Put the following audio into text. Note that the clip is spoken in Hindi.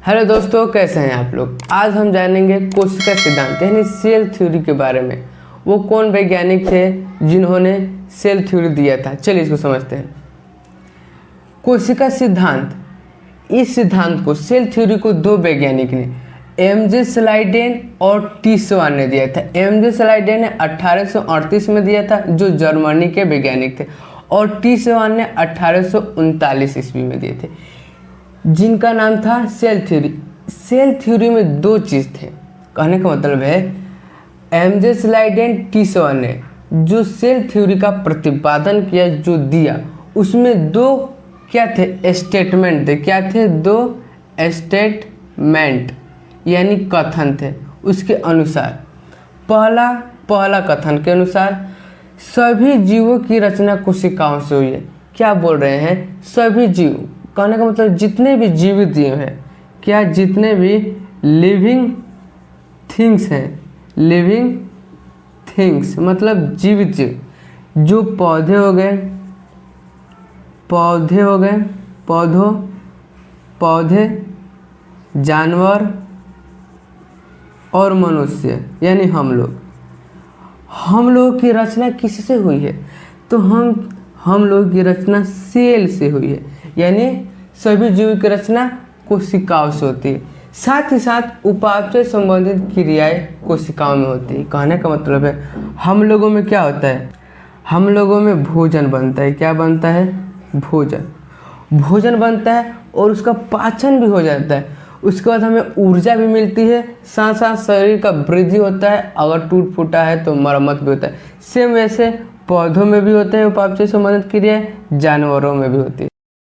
हेलो दोस्तों, कैसे हैं आप लोग। आज हम जानेंगे कोशिका सिद्धांत यानी सेल थ्योरी के बारे में। वो कौन वैज्ञानिक थे जिन्होंने सेल थ्योरी दिया था। चलिए इसको समझते हैं। कोशिका सिद्धांत, इस सिद्धांत को, सेल थ्योरी को दो वैज्ञानिक ने, एमजे स्लाइडेन और टी स्वान ने दिया था। एमजे स्लाइडेन ने 1838 में दिया था, जो जर्मनी के वैज्ञानिक थे, और टी स्वान ने 1839 ईस्वी में दिए थे, जिनका नाम था सेल थ्योरी। सेल थ्योरी में दो चीज़ थे। कहने का मतलब है एमजे स्लाइडेन, टी स्वान ने जो सेल थ्योरी का प्रतिपादन किया, जो दिया, उसमें दो क्या थे, स्टेटमेंट थे। क्या थे? दो स्टेटमेंट यानी कथन थे। उसके अनुसार पहला कथन के अनुसार सभी जीवों की रचना कोशिकाओं से हुई है। क्या बोल रहे हैं? सभी जीव, कहने का मतलब जितने भी जीवित जीव हैं, क्या जितने भी लिविंग थिंग्स हैं, लिविंग थिंग्स मतलब जीवित जीव, जो पौधे हो गए, पौधे, जानवर और मनुष्य यानी हम लोग की रचना किससे हुई है? तो हम लोग की रचना सेल से हुई है। यानी सभी जीव की रचना कोशिकाओं से होती है। साथ ही साथ उपापचय संबंधित क्रियाएं कोशिकाओं में होती है। कहने का मतलब है हम लोगों में क्या होता है, हम लोगों में भोजन बनता है। क्या बनता है? भोजन बनता है और उसका पाचन भी हो जाता है। उसके बाद हमें ऊर्जा भी मिलती है, साथ साथ शरीर का वृद्धि होता है। अगर टूट फूटा है तो मरम्मत भी होता है। सेम वैसे पौधों में भी होते हैं उपापचय संबंधित क्रियाएं, जानवरों में भी होती है।